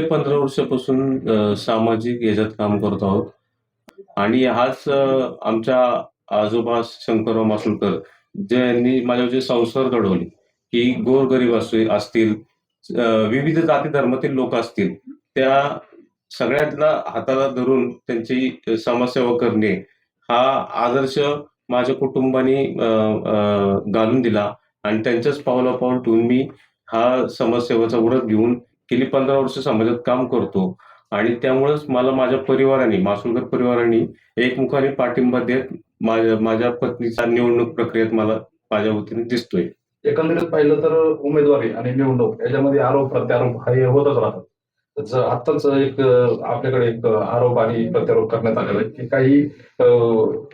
15 वर्षापासून सामाजिक ह्याच्यात काम करत आहोत आणि हाच आमच्या आजोबा शंकरराव माशुलकर ज्यांनी माझ्यावर जे संस्कार घडवले, की गोरगरीब असतील, विविध जाती धर्मातील लोक असतील, त्या सगळ्यांना हाताला धरून त्यांची समाजसेवा करणे, हा आदर्श माझ्या कुटुंबाने घालून दिला आणि त्यांच्याच पावला-पाऊल ठेवून मी हा समाजसेवेचा व्रत घेऊन गेली 15 वर्ष समाजात काम करतो आणि त्यामुळेच मला माझ्या परिवाराने, मासुलकर परिवाराने एकमुखाने पाठिंबा देत माझ्या माझ्या पत्नीच्या निवडणूक प्रक्रियेत मला माझ्या वतीने दिसतोय. एकंदरीत पाहिलं तर उमेदवारी आणि निवडणूक याच्यामध्ये आरोप प्रत्यारोप हे होतच राहतात. आत्ताच एक आपल्याकडे एक आरोप आणि प्रत्यारोप करण्यात आलेला आहे की काही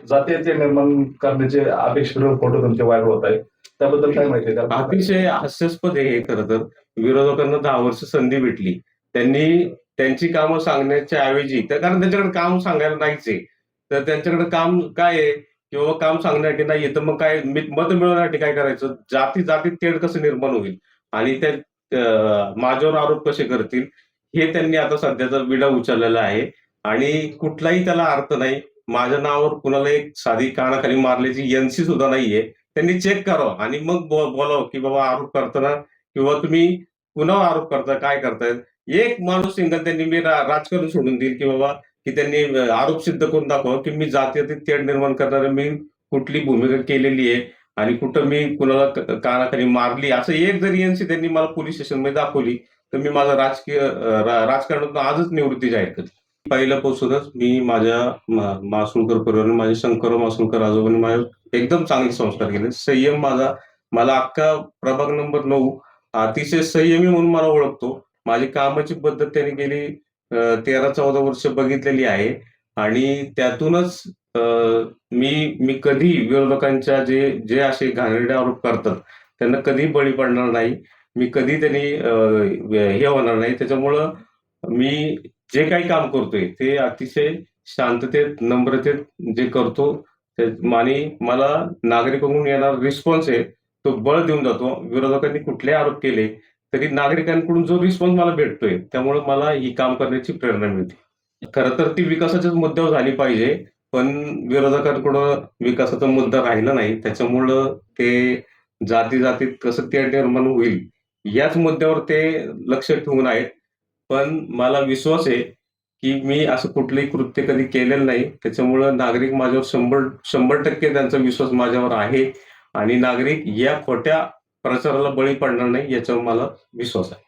जातीयते निर्माण करण्याचे अपेक्षित फोटो तुमचे व्हायरल होत आहेत. त्याबद्दल काय माहिती आहे? अतिशय हास्यास्पद आहे हे खरं तर. विरोधकांना 10 वर्ष संधी भेटली. त्यांनी त्यांची कामं सांगण्याच्या ऐवजी कारण त्यांच्याकडे काम सांगायला नाहीच आहे. तर त्यांच्याकडे काम काय आहे किंवा काम सांगण्यासाठी नाहीये, तर मग काय मतं मिळवण्यासाठी काय करायचं? जातीत तेढ कसं निर्माण होईल आणि त्या माझ्यावर आरोप कसे करतील, हे त्यांनी आता सध्याचा विडा उचललेला आहे आणि कुठलाही त्याला अर्थ नाही. माझ्या नावावर कुणाला एक साधी कानाखाली मारल्याची एनसी सुद्धा नाहीये. त्यांनी चेक करावं आणि मग बोलावं, की बाबा आरोप करताना किंवा तुम्ही कुणावर आरोप करता, काय करताय? एक माणूस सिंगल त्यांनी मी राजकारण सोडून देईल, की बाबा की त्यांनी आरोप सिद्ध करून दाखवावं, की मी जातीयातील तेढ निर्माण करणारं मी कुठली भूमिका केलेली आहे आणि कुठं मी कुणाला कानाखाली मारली, असं एक जरी एनसी त्यांनी मला पोलिस स्टेशनमध्ये दाखवली, तर मी माझा राजकारणातून आजच निवृत्ती जाहीर करेन. पहिल्यापासूनच मी माझ्या मासुळकर परिवाराने, माझे शंकरराव मासुळकर आजोबांनी माझ्यावर एकदम चांगले संस्कार केले. संयम मला अख्खा प्रभाग नंबर 9 अतिशय संयमी म्हणून मला ओळखतो. माझी कामाची पद्धत त्यांनी गेली 13-14 वर्ष बघितलेली आहे आणि त्यातूनच मी कधी विरोधकांच्या जे जे असे घाणेरडे आरोप करतात, त्यांना कधीही बळी पडणार नाही. मी कधी त्यांनी हे होणार नाही. त्याच्यामुळं मी जे काही काम करतोय, ते अतिशय शांततेत, नम्रतेत जे करतो आणि मला नागरिकांकडून येणारा रिस्पॉन्स आहे, तो बळ देऊन जातो. विरोधकांनी कुठलेही आरोप केले, तरी नागरिकांकडून जो रिस्पॉन्स मला भेटतोय, त्यामुळे मला ही काम करण्याची प्रेरणा मिळते. खरं तर ती विकासाच्याच मुद्द्यावर झाली पाहिजे, पण विरोधकांकडं विकासाचा मुद्दा राहिला नाही. त्याच्यामुळं ते जाती-जातीत कसं तेढ निर्माण होईल, याच मुद्द्यावर ते लक्ष ठेवून आहेत. पण मला विश्वास आहे, की मी असं कुठलंही कृत्य कधी केलेलं नाही. त्याच्यामुळं नागरिक माझ्यावर 100% त्यांचा विश्वास माझ्यावर आहे आणि नागरिक या खोट्या प्रचाराला बळी पडणार नाही, याच्यावर मला विश्वास आहे.